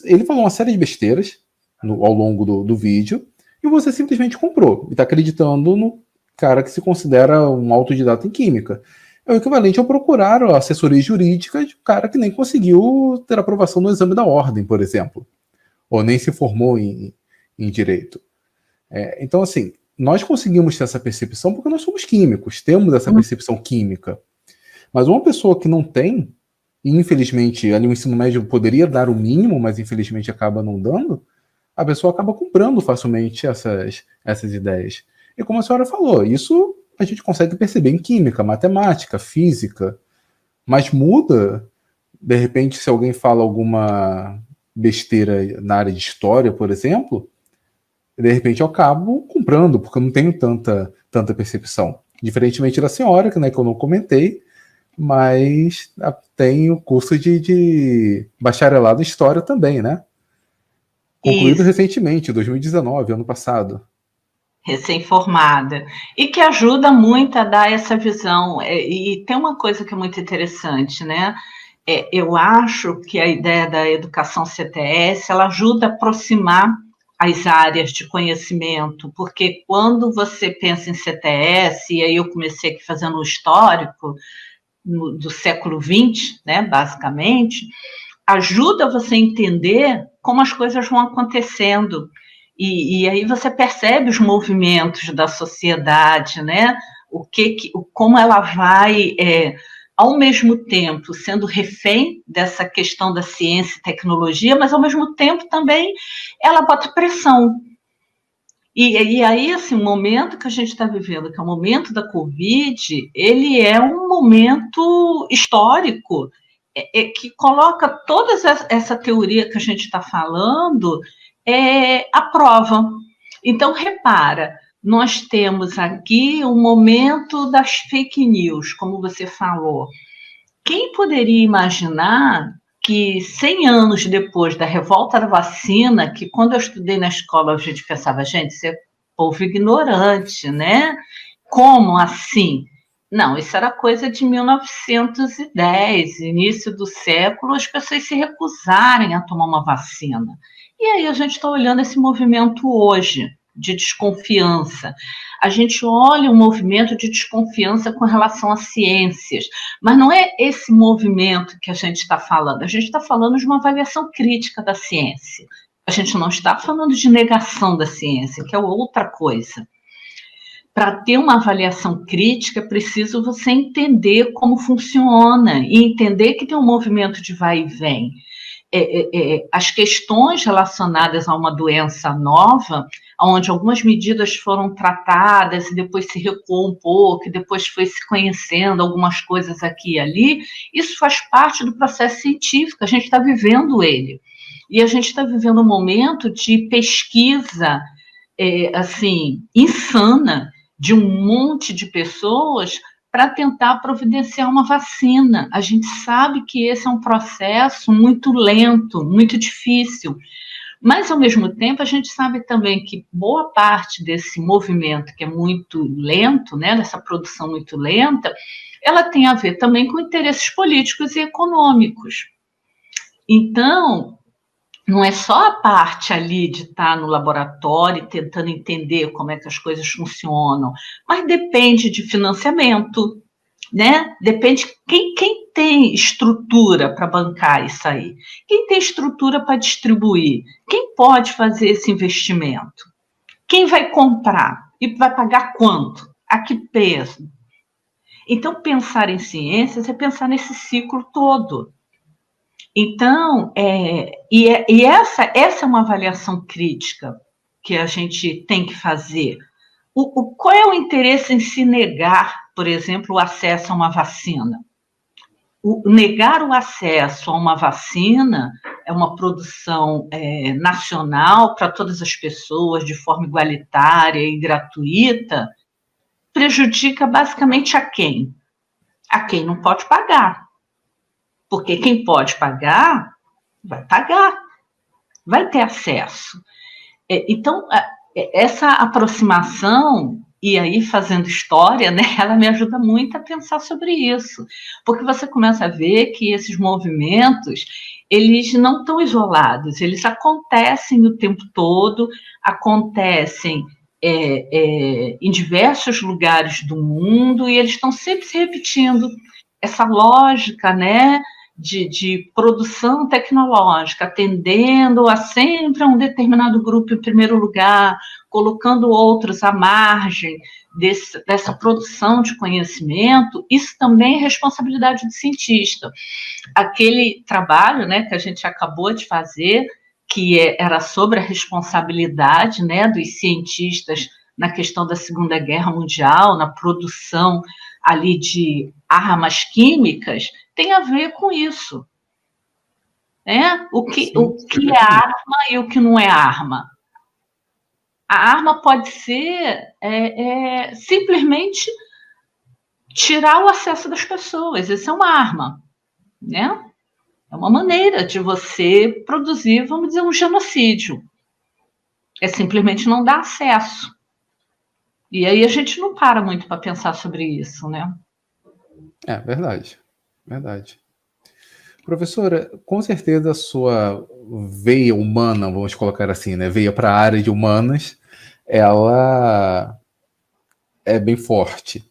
ele falou uma série de besteiras ao longo do vídeo, e você simplesmente comprou, e está acreditando no cara que se considera um autodidata em química. É o equivalente ao procurar a assessoria jurídica de um cara que nem conseguiu ter aprovação no exame da ordem, por exemplo, ou nem se formou em direito. Então, assim, nós conseguimos ter essa percepção porque nós somos químicos, temos essa percepção química. Mas uma pessoa que não tem, e infelizmente ali o ensino médio poderia dar o mínimo, mas infelizmente acaba não dando, a pessoa acaba comprando facilmente essas ideias. E como a senhora falou, isso a gente consegue perceber em química, matemática, física, mas muda, de repente, se alguém fala alguma besteira na área de história, por exemplo, de repente eu acabo comprando, porque eu não tenho tanta percepção. Diferentemente da senhora, que eu não comentei, mas tem o curso de bacharelado em História também, né? Concluído recentemente, 2019, ano passado. Recém-formada. E que ajuda muito a dar essa visão. E tem uma coisa que é muito interessante, né? Eu acho que a ideia da educação CTS, ela ajuda a aproximar as áreas de conhecimento, porque quando você pensa em CTS, e aí eu comecei aqui fazendo um histórico do século XX, né, basicamente, ajuda você a entender como as coisas vão acontecendo. E aí você percebe os movimentos da sociedade, né? Como ela vai, ao mesmo tempo, sendo refém dessa questão da ciência e tecnologia, mas, ao mesmo tempo, também ela bota pressão. E aí, assim, o momento que a gente está vivendo, que é o momento da Covid, ele é um momento histórico, que coloca toda essa teoria que a gente está falando à prova. Então, repara, nós temos aqui o momento das fake news, como você falou. Quem poderia imaginar que 100 anos depois da revolta da vacina, que quando eu estudei na escola a gente pensava, gente, isso é povo ignorante, né? Como assim? Não, isso era coisa de 1910, início do século, as pessoas se recusarem a tomar uma vacina. E aí a gente está olhando esse movimento hoje, de desconfiança. A gente olha um movimento de desconfiança com relação às ciências, mas não é esse movimento que a gente está falando. A gente está falando de uma avaliação crítica da ciência. A gente não está falando de negação da ciência, que é outra coisa. para ter uma avaliação crítica, é preciso você entender como funciona e entender que tem um movimento de vai e vem. As questões relacionadas a uma doença nova, onde algumas medidas foram tratadas e depois se recuou um pouco, e depois foi se conhecendo algumas coisas aqui e ali, isso faz parte do processo científico, a gente está vivendo ele. E a gente está vivendo um momento de pesquisa, assim, insana, de um monte de pessoas para tentar providenciar uma vacina. A gente sabe que esse é um processo muito lento, muito difícil, mas, ao mesmo tempo, a gente sabe também que boa parte desse movimento, que é muito lento, né, dessa produção muito lenta, ela tem a ver também com interesses políticos e econômicos. Então, não é só a parte ali de estar no laboratório tentando entender como é que as coisas funcionam, mas depende de financiamento, né? Depende quem tem estrutura para bancar isso aí, quem tem estrutura para distribuir, quem pode fazer esse investimento, quem vai comprar e vai pagar quanto, a que preço. Então, pensar em ciências é pensar nesse ciclo todo. Então, essa é uma avaliação crítica que a gente tem que fazer. Qual é o interesse em se negar, por exemplo, o acesso a uma vacina? Negar o acesso a uma vacina é uma produção nacional para todas as pessoas, de forma igualitária e gratuita, prejudica basicamente a quem? A quem não pode pagar. Porque quem pode pagar, vai ter acesso. Então, essa aproximação, e aí fazendo história, né, ela me ajuda muito a pensar sobre isso, porque você começa a ver que esses movimentos, eles não estão isolados, eles acontecem o tempo todo, acontecem em diversos lugares do mundo, e eles estão sempre se repetindo. Essa lógica, né, de produção tecnológica, atendendo a sempre a um determinado grupo em primeiro lugar, colocando outros à margem dessa produção de conhecimento, isso também é responsabilidade do cientista. Aquele trabalho, né, que a gente acabou de fazer, que era sobre a responsabilidade, né, dos cientistas na questão da Segunda Guerra Mundial, na produção ali de armas químicas, tem a ver com isso. Né? O que é arma e o que não é arma? A arma pode ser simplesmente tirar o acesso das pessoas. Isso é uma arma. Né? É uma maneira de você produzir, vamos dizer, um genocídio. É simplesmente não dar acesso. E aí a gente não para muito para pensar sobre isso, né? Verdade. Verdade. Professora, com certeza a sua veia humana, vamos colocar assim, né, veia para a área de humanas, ela é bem forte.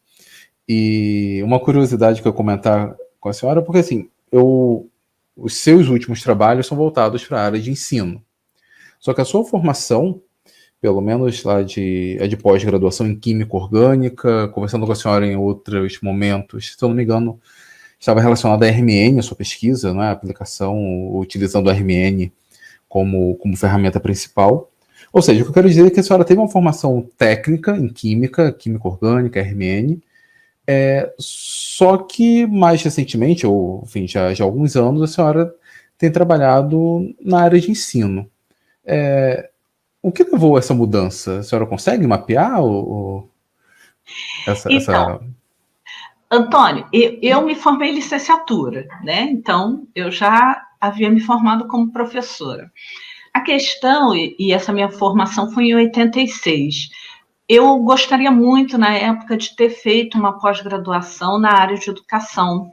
E uma curiosidade que eu comentar com a senhora, porque assim, os seus últimos trabalhos são voltados para a área de ensino. Só que a sua formação, pelo menos lá de pós-graduação em Química Orgânica, conversando com a senhora em outros momentos, se eu não me engano, estava relacionada à RMN, a sua pesquisa, né, a aplicação utilizando a RMN como ferramenta principal. Ou seja, o que eu quero dizer é que a senhora teve uma formação técnica em química orgânica, RMN, só que mais recentemente, ou enfim, já há alguns anos, a senhora tem trabalhado na área de ensino. O que levou a essa mudança? A senhora consegue mapear essa... Antônio, eu me formei em licenciatura, né? Então, eu já havia me formado como professora. A questão, e essa minha formação foi em 86, eu gostaria muito, na época, de ter feito uma pós-graduação na área de educação.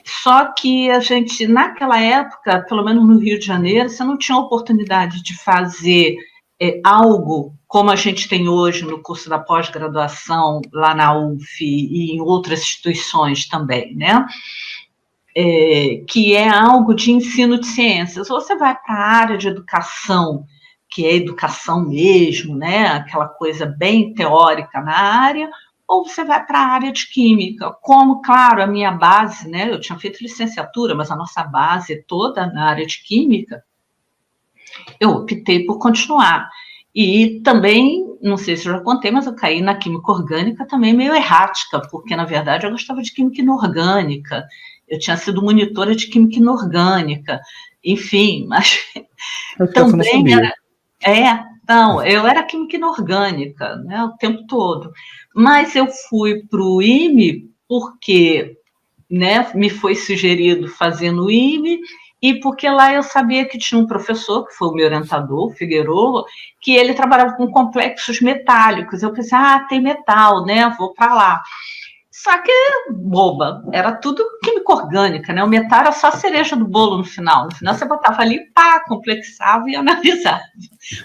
Só que a gente, naquela época, pelo menos no Rio de Janeiro, você não tinha oportunidade de fazer algo como a gente tem hoje no curso da pós-graduação lá na UF e em outras instituições também, né? Que é algo de ensino de ciências. Ou você vai para a área de educação, que é educação mesmo, né? Aquela coisa bem teórica na área, ou você vai para a área de química. Como, claro, a minha base, né? Eu tinha feito licenciatura, mas a nossa base é toda na área de química. Eu optei por continuar. E também, não sei se eu já contei, mas eu caí na química orgânica também meio errática, porque, na verdade, eu gostava de química inorgânica. Eu tinha sido monitora de química inorgânica. Enfim, mas Acho que essa eu não também sabia. não, eu era química inorgânica, né, o tempo todo. Mas eu fui para o IME porque, né, me foi sugerido fazer no IME e porque lá eu sabia que tinha um professor, que foi o meu orientador, o Figueiredo, que ele trabalhava com complexos metálicos. Eu pensei, tem metal, né, vou para lá. Só que, boba, era tudo química orgânica, né? O metal era só a cereja do bolo no final. No final você botava ali, pá, complexava e analisava.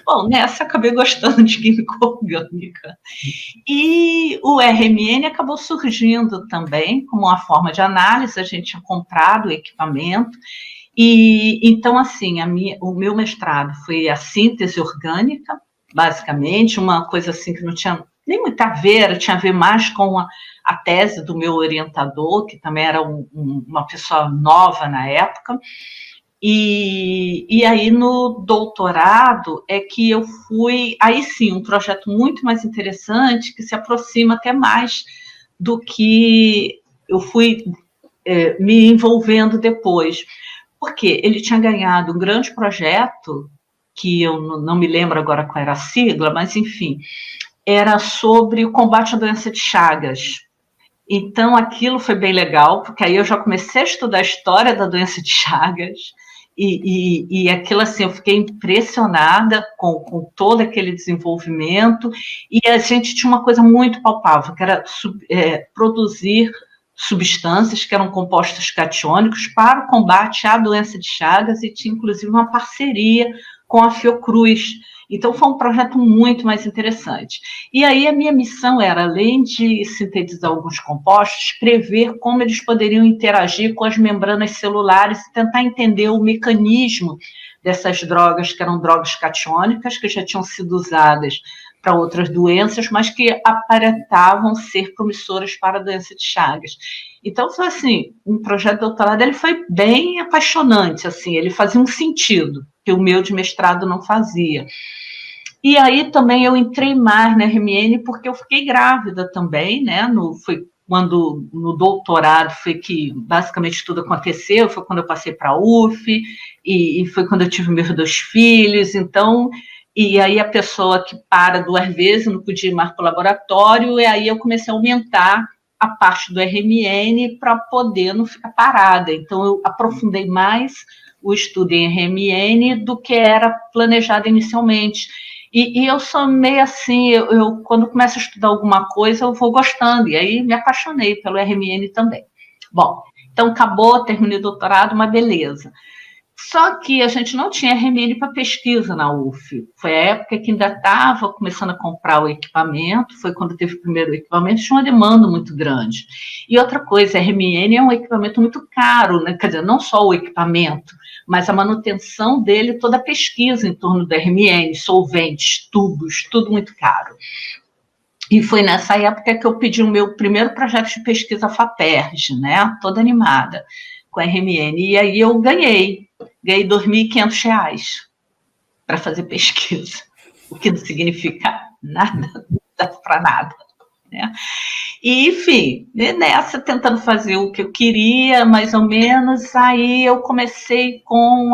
Bom, nessa acabei gostando de química orgânica. E o RMN acabou surgindo também como uma forma de análise. A gente tinha comprado o equipamento. E então, assim, o meu mestrado foi a síntese orgânica, basicamente, uma coisa assim que não tinha nem muito a ver, tinha a ver mais com a tese do meu orientador, que também era uma pessoa nova na época. E aí, no doutorado, é que eu fui, aí sim, um projeto muito mais interessante, que se aproxima até mais do que eu fui me envolvendo depois. Porque ele tinha ganhado um grande projeto, que eu não me lembro agora qual era a sigla, mas enfim, era sobre o combate à doença de Chagas. Então, aquilo foi bem legal, porque aí eu já comecei a estudar a história da doença de Chagas, e aquilo assim, eu fiquei impressionada com todo aquele desenvolvimento, e a gente tinha uma coisa muito palpável, que era produzir substâncias que eram compostos catiônicos para o combate à doença de Chagas, e tinha inclusive uma parceria com a Fiocruz. Então, foi um projeto muito mais interessante. E aí, a minha missão era, além de sintetizar alguns compostos, prever como eles poderiam interagir com as membranas celulares e tentar entender o mecanismo dessas drogas, que eram drogas catiônicas, que já tinham sido usadas para outras doenças, mas que aparentavam ser promissoras para a doença de Chagas. Então, foi assim, um projeto de doutorado, ele foi bem apaixonante, assim, ele fazia um sentido que o meu de mestrado não fazia. E aí também eu entrei mais na RMN porque eu fiquei grávida também, né? Foi quando no doutorado foi que basicamente tudo aconteceu, foi quando eu passei para a UF, e foi quando eu tive meus 2 filhos, então, e aí a pessoa que para 2 vezes, não podia ir mais para o laboratório, e aí eu comecei a aumentar a parte do RMN para poder não ficar parada. Então, eu aprofundei mais o estudo em RMN do que era planejado inicialmente. E eu sou meio assim, eu quando começo a estudar alguma coisa, eu vou gostando, e aí me apaixonei pelo RMN também. Bom, então acabou, terminei o doutorado, uma beleza. Só que a gente não tinha RMN para pesquisa na UF. Foi a época que ainda estava começando a comprar o equipamento, foi quando teve o primeiro equipamento, tinha uma demanda muito grande. E outra coisa, RMN é um equipamento muito caro, né? Quer dizer, não só o equipamento, mas a manutenção dele, toda a pesquisa em torno do RMN, solventes, tubos, tudo muito caro. E foi nessa época que eu pedi o meu primeiro projeto de pesquisa FAPERJ, né? Toda animada com a RMN. E aí eu ganhei R$ 2.500 para fazer pesquisa, o que não significa nada, não dá para nada. Né? E, enfim, nessa, tentando fazer o que eu queria, mais ou menos, aí eu comecei com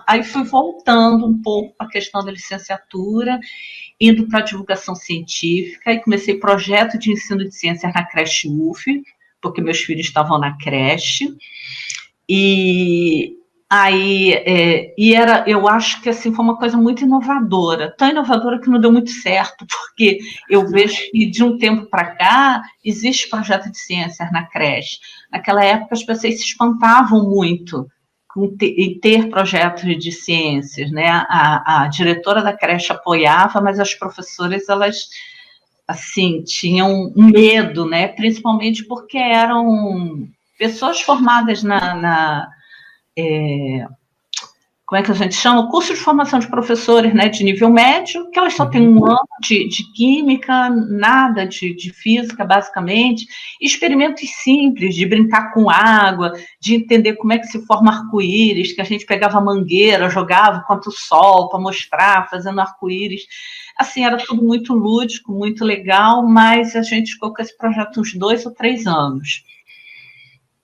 aí fui voltando um pouco para a questão da licenciatura, indo para a divulgação científica, e comecei projeto de ensino de ciências na creche UF, porque meus filhos estavam na creche, e aí, eu acho que assim, foi uma coisa muito inovadora, tão inovadora que não deu muito certo, porque eu vejo que de um tempo para cá existe projeto de ciências na creche. Naquela época as pessoas se espantavam muito em ter projetos de ciências, né? A diretora da creche apoiava, mas as professoras, elas assim, tinham um medo, né? Principalmente porque eram pessoas formadas como é que a gente chama? Curso de formação de professores, né, de nível médio, que elas só têm um ano de química, nada de física, basicamente. Experimentos simples, de brincar com água, de entender como é que se forma arco-íris, que a gente pegava a mangueira, jogava contra o sol para mostrar, fazendo arco-íris. Assim, era tudo muito lúdico, muito legal, mas a gente ficou com esse projeto uns 2 ou 3 anos.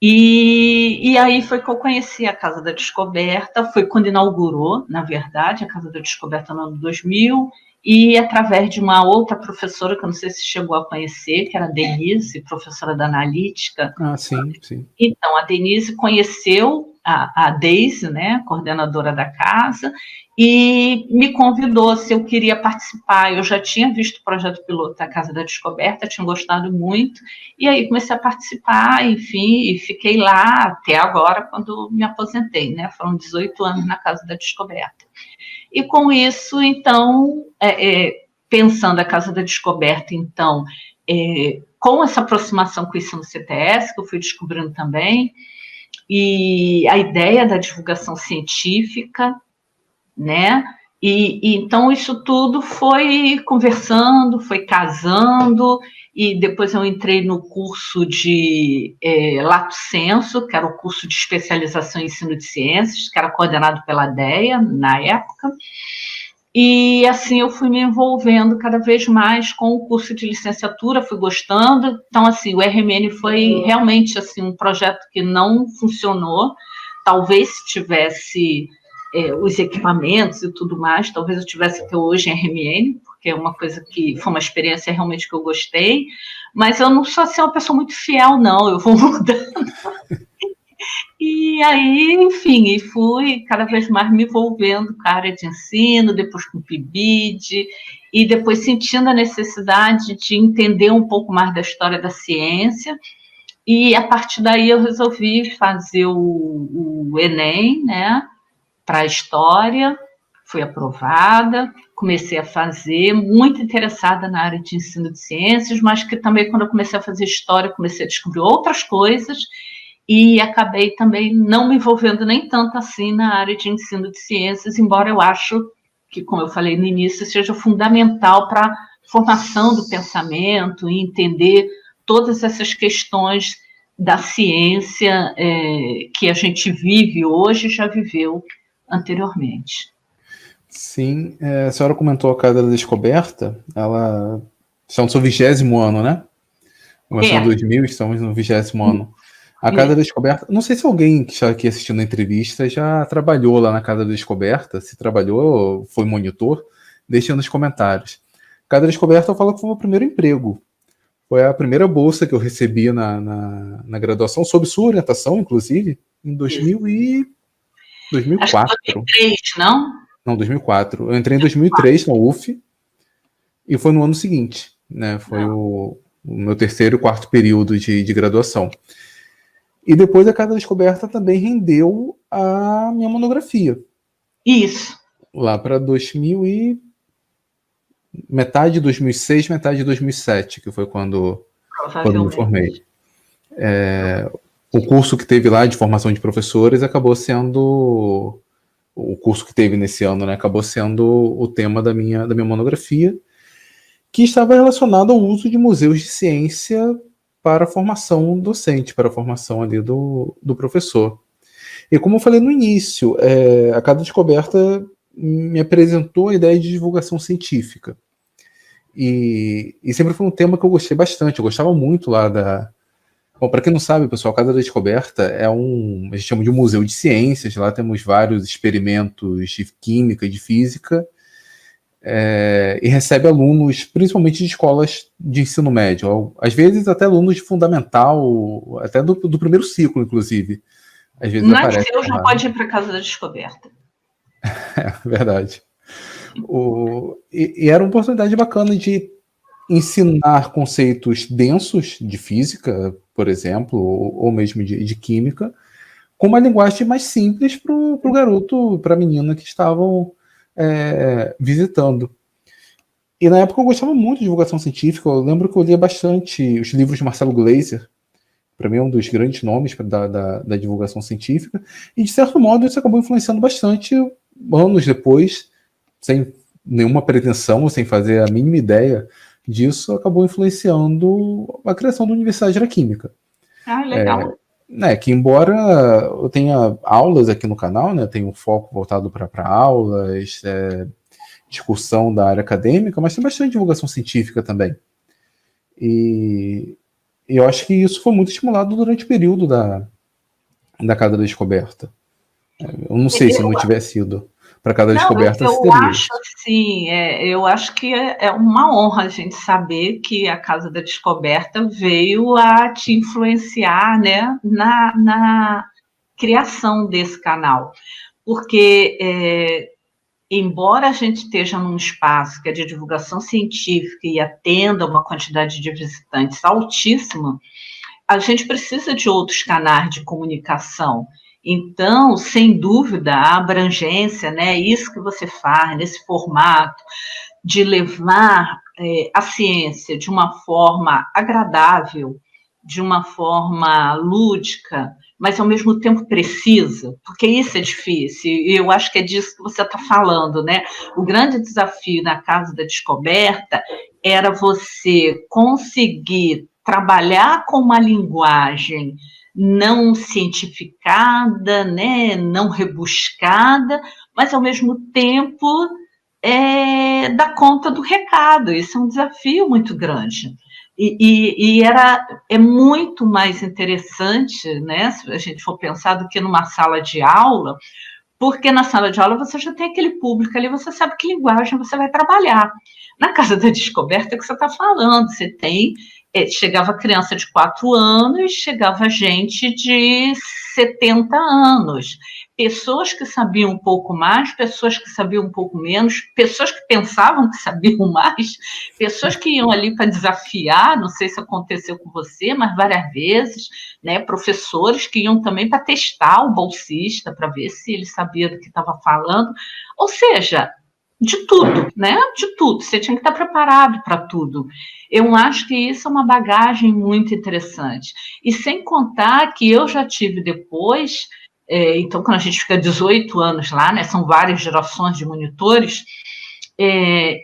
E aí foi que eu conheci a Casa da Descoberta, foi quando inaugurou, na verdade, a Casa da Descoberta no ano 2000, e através de uma outra professora, que eu não sei se chegou a conhecer, que era a Denise, professora da analítica. Ah, sim, sim. Então, a Denise conheceu a Deise, né, coordenadora da casa, e me convidou se eu queria participar. Eu já tinha visto o projeto piloto da Casa da Descoberta, tinha gostado muito, e aí comecei a participar, enfim, e fiquei lá até agora, quando me aposentei, né? Foram 18 anos na Casa da Descoberta. E com isso, então, pensando a Casa da Descoberta, então, com essa aproximação com o ensino CTS, que eu fui descobrindo também, e a ideia da divulgação científica, né? E então isso tudo foi conversando, foi casando, e depois eu entrei no curso de Lato Sensu, que era o curso de especialização em ensino de ciências, que era coordenado pela DEA na época. E assim eu fui me envolvendo cada vez mais com o curso de licenciatura, fui gostando. Então, assim, o RMN foi realmente assim, um projeto que não funcionou. Talvez se tivesse os equipamentos e tudo mais, talvez eu tivesse até hoje em RMN, porque é uma coisa que foi uma experiência realmente que eu gostei. Mas eu não sou assim, uma pessoa muito fiel, não. Eu vou mudando. E aí, enfim, e fui cada vez mais me envolvendo com a área de ensino, depois com o PIBID, e depois sentindo a necessidade de entender um pouco mais da história da ciência. E a partir daí eu resolvi fazer o Enem, né, para a história, fui aprovada, comecei a fazer, muito interessada na área de ensino de ciências, mas que também quando eu comecei a fazer história, comecei a descobrir outras coisas, e acabei também não me envolvendo nem tanto assim na área de ensino de ciências, embora eu acho que, como eu falei no início, seja fundamental para a formação do pensamento e entender todas essas questões da ciência que a gente vive hoje e já viveu anteriormente. Sim, a senhora comentou a Casa da Descoberta, ela está no seu 20º ano, né? Começou em 2000, estamos no 20º ano. A Casa da Descoberta, não sei se alguém que está aqui assistindo a entrevista já trabalhou lá na Casa da Descoberta, se trabalhou, foi monitor, deixa nos comentários. Casa da Descoberta eu falo que foi o meu primeiro emprego. Foi a primeira bolsa que eu recebi na graduação, sob sua orientação, inclusive, em 2004. Acho que 2003, não? Não, 2004. Eu entrei em 2003 na UF e foi no ano seguinte, né? Foi o meu terceiro e quarto período de graduação. E depois a Casa da Descoberta também rendeu a minha monografia. Isso. Lá para metade de 2006, metade de 2007, que foi quando me formei. O curso que teve lá de formação de professores acabou sendo... O curso que teve nesse ano, né, acabou sendo o tema da minha monografia, que estava relacionado ao uso de museus de ciência para a formação docente, para a formação ali do professor. E como eu falei no início, a Casa da Descoberta me apresentou a ideia de divulgação científica. E sempre foi um tema que eu gostei bastante. Eu gostava muito lá da... Bom, para quem não sabe, pessoal, a Casa da Descoberta a gente chama de um museu de ciências. Lá temos vários experimentos de química e de física. E recebe alunos, principalmente de escolas de ensino médio, às vezes até alunos de fundamental, até do primeiro ciclo, inclusive. Às vezes Nasceu, já pode ir para a Casa da Descoberta. Verdade. E era uma oportunidade bacana de ensinar conceitos densos de física, por exemplo, ou mesmo de química, com uma linguagem mais simples para o garoto, para a menina que estavam visitando. E na época eu gostava muito de divulgação científica. Eu lembro que eu lia bastante os livros de Marcelo Gleiser. Para mim é um dos grandes nomes da divulgação científica. E de certo modo isso acabou influenciando bastante anos depois, sem nenhuma pretensão, sem fazer a mínima ideia disso, acabou influenciando a criação da Universidade da Química. Ah, legal. Que embora eu tenha aulas aqui no canal, né, tenho um foco voltado para aulas, discussão da área acadêmica, mas tem bastante divulgação científica também. E eu acho que isso foi muito estimulado durante o período da Casa da Descoberta. Eu não sei se não tivesse ido para a Casa da Descoberta, se eu teria acho isso. assim, eu acho que é uma honra a gente saber que a Casa da Descoberta veio a te influenciar, né, na criação desse canal. Porque, embora a gente esteja num espaço que é de divulgação científica e atenda uma quantidade de visitantes altíssima, a gente precisa de outros canais de comunicação. Então, sem dúvida, a abrangência, né, isso que você faz nesse formato de levar a ciência de uma forma agradável, de uma forma lúdica, mas ao mesmo tempo precisa, porque isso é difícil, e eu acho que é disso que você está falando, né? O grande desafio na Casa da Descoberta era você conseguir trabalhar com uma linguagem não cientificada, né, não rebuscada, mas ao mesmo tempo dar conta do recado. Isso é um desafio muito grande. É muito mais interessante, né, se a gente for pensar, do que numa sala de aula, porque na sala de aula você já tem aquele público ali, você sabe que linguagem você vai trabalhar. Na Casa da Descoberta é que você está falando, você tem. Chegava criança de 4 anos, chegava gente de 70 anos. Pessoas que sabiam um pouco mais, pessoas que sabiam um pouco menos, pessoas que pensavam que sabiam mais, pessoas que iam ali para desafiar, não sei se aconteceu com você, mas várias vezes, né, professores que iam também para testar o bolsista, para ver se ele sabia do que estava falando. Ou seja, de tudo, né? De tudo. Você tinha que estar preparado para tudo. Eu acho que isso é uma bagagem muito interessante. E sem contar que eu já tive depois, então, quando a gente fica 18 anos lá, né? São várias gerações de monitores,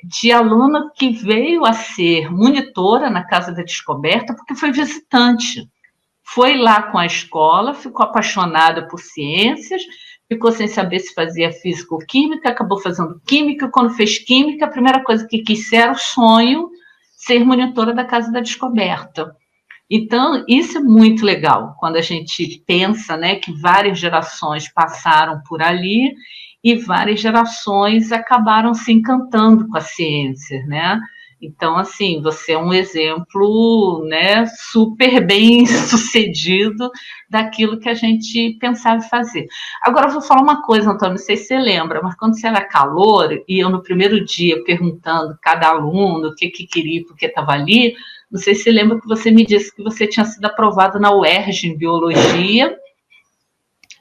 de aluno que veio a ser monitora na Casa da Descoberta porque foi visitante. Foi lá com a escola, ficou apaixonada por ciências, ficou sem saber se fazia física ou química, acabou fazendo química. Quando fez química, a primeira coisa que quis era o sonho ser monitora da Casa da Descoberta. Então, isso é muito legal, quando a gente pensa, né, que várias gerações passaram por ali e várias gerações acabaram se encantando com a ciência, né? Então, assim, você é um exemplo, né, super bem sucedido daquilo que a gente pensava em fazer. Agora, eu vou falar uma coisa, Antônio, não sei se você lembra, mas quando você era calor, e eu no primeiro dia perguntando cada aluno o que queria, porque estava ali, não sei se você lembra que você me disse que você tinha sido aprovado na UERJ em Biologia,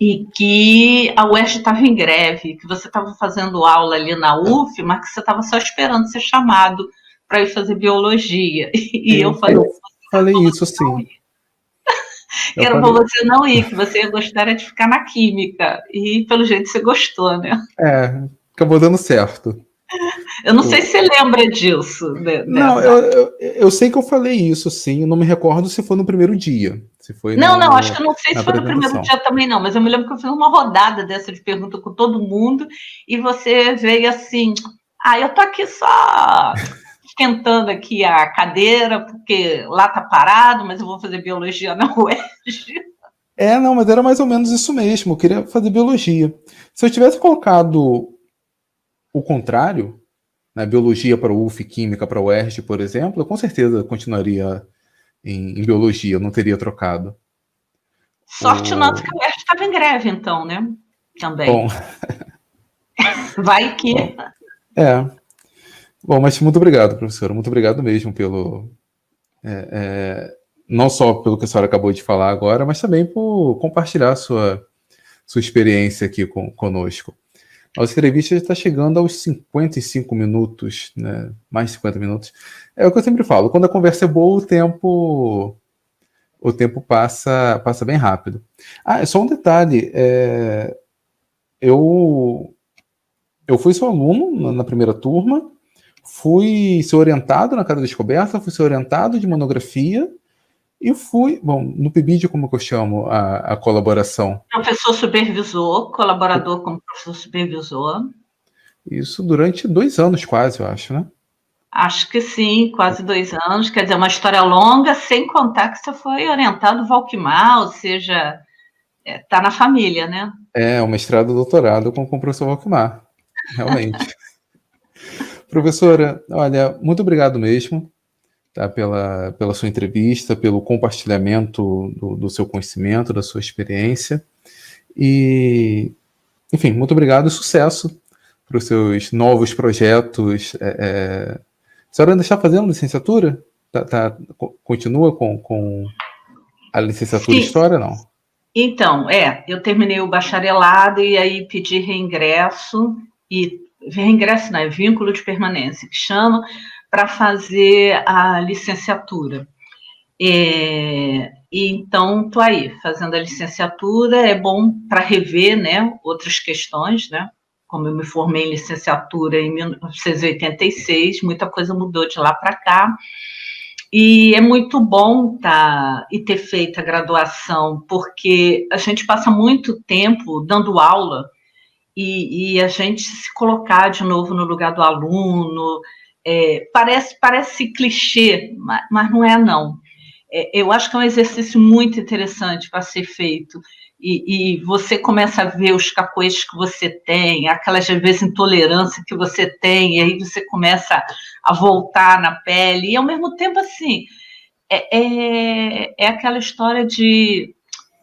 e que a UERJ estava em greve, que você estava fazendo aula ali na UF, mas que você estava só esperando ser chamado para ir fazer biologia. E eu falei, falei isso, sim. Que era para você não ir, que você ia gostar de ficar na química. E pelo jeito você gostou, né? Acabou dando certo. Eu não sei se você lembra disso. Não, eu sei que eu falei isso, sim. Eu não me recordo se foi no primeiro dia. Se foi não, acho que eu não sei se foi no primeiro dia também, não. Mas eu me lembro que eu fiz uma rodada dessa de pergunta com todo mundo e você veio assim, eu tô aqui só esquentando aqui a cadeira, porque lá tá parado, mas eu vou fazer biologia na UERJ. Não, mas era mais ou menos isso mesmo. Eu queria fazer biologia. Se eu tivesse colocado o contrário, né, biologia para o UF, química para o UERJ, por exemplo, eu com certeza continuaria em biologia, eu não teria trocado. Sorte nossa que a UERJ estava em greve, então, né? Também. Bom, vai que... Bom, mas muito obrigado, professora. Muito obrigado mesmo pelo... não só pelo que a senhora acabou de falar agora, mas também por compartilhar a sua experiência aqui conosco. Nossa entrevista já está chegando aos 55 minutos, né? Mais de 50 minutos. É o que eu sempre falo, quando a conversa é boa, o tempo passa bem rápido. Só um detalhe, eu Eu fui seu aluno na primeira turma, fui ser orientado na Casa da Descoberta, fui ser orientado de monografia e fui, bom, no PIBID, como que eu chamo a colaboração? Professor supervisor, colaborador como professor supervisor. Isso durante 2 anos quase, eu acho, né? Acho que sim, quase 2 anos. Quer dizer, uma história longa, sem contar que você foi orientado Valquimar, ou seja, está na família, né? O mestrado e doutorado com o professor Valquimar, realmente. Professora, olha, muito obrigado mesmo, tá, pela sua entrevista, pelo compartilhamento do seu conhecimento, da sua experiência. E, enfim, muito obrigado e sucesso para os seus novos projetos. A senhora ainda está fazendo licenciatura? Continua com a licenciatura em Sim. História, não? Então, eu terminei o bacharelado e aí pedi reingresso, não, é vínculo de permanência, que chama, para fazer a licenciatura. E então, estou aí, fazendo a licenciatura, é bom para rever, né, outras questões, né? Como eu me formei em licenciatura em 1986, muita coisa mudou de lá para cá. E é muito bom e ter feito a graduação, porque a gente passa muito tempo dando aula e a gente se colocar de novo no lugar do aluno, parece clichê, mas não é não. Eu acho que é um exercício muito interessante para ser feito. E você começa a ver os cacoetes que você tem, aquelas, às vezes, intolerância que você tem, e aí você começa a voltar na pele, e ao mesmo tempo, assim, é aquela história de,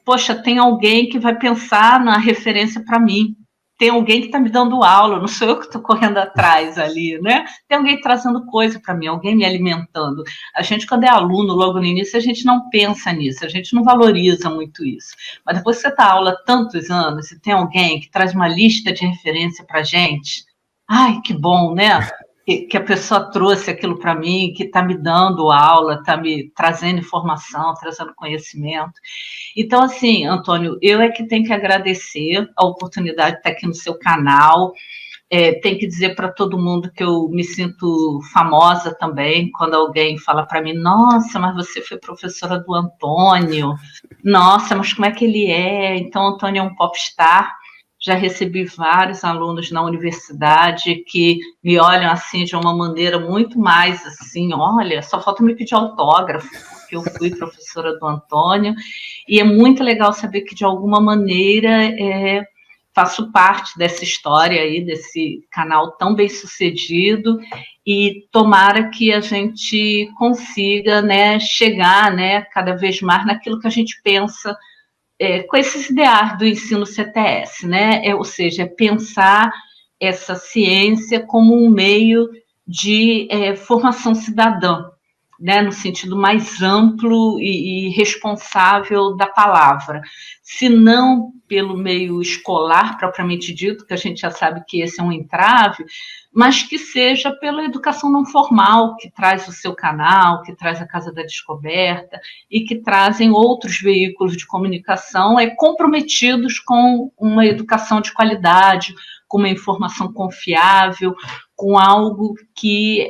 poxa, tem alguém que vai pensar na referência para mim, tem alguém que está me dando aula, não sou eu que estou correndo atrás ali, né? Tem alguém trazendo coisa para mim, alguém me alimentando. A gente, quando é aluno, logo no início, a gente não pensa nisso, a gente não valoriza muito isso. Mas depois que você está aula há tantos anos e tem alguém que traz uma lista de referência para a gente, ai, que bom, né? Que a pessoa trouxe aquilo para mim, que está me dando aula, está me trazendo informação, trazendo conhecimento. Então, assim, Antônio, eu é que tenho que agradecer a oportunidade de estar aqui no seu canal. Tenho que dizer para todo mundo que eu me sinto famosa também, quando alguém fala para mim, nossa, mas você foi professora do Antônio, nossa, mas como é que ele é? Então, o Antônio é um popstar. Já recebi vários alunos na universidade que me olham assim de uma maneira muito mais assim, olha, só falta me pedir autógrafo, porque eu fui professora do Antônio, e é muito legal saber que de alguma maneira faço parte dessa história aí, desse canal tão bem sucedido, e tomara que a gente consiga, né, chegar, né, cada vez mais naquilo que a gente pensa com esses ideais do ensino CTS, né? Ou seja, pensar essa ciência como um meio de formação cidadã, né? No sentido mais amplo e responsável da palavra, se não pelo meio escolar propriamente dito, que a gente já sabe que esse é um entrave, mas que seja pela educação não formal, que traz o seu canal, que traz a Casa da Descoberta e que trazem outros veículos de comunicação comprometidos com uma educação de qualidade, com uma informação confiável, com algo que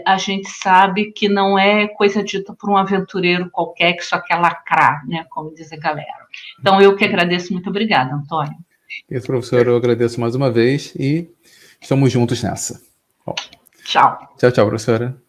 a gente sabe que não é coisa dita por um aventureiro qualquer que só quer lacrar, né, como diz a galera. Então, eu que agradeço. Muito obrigada, Antônio. Isso, professor, eu agradeço mais uma vez e estamos juntos nessa. Bom, tchau. Tchau, professora.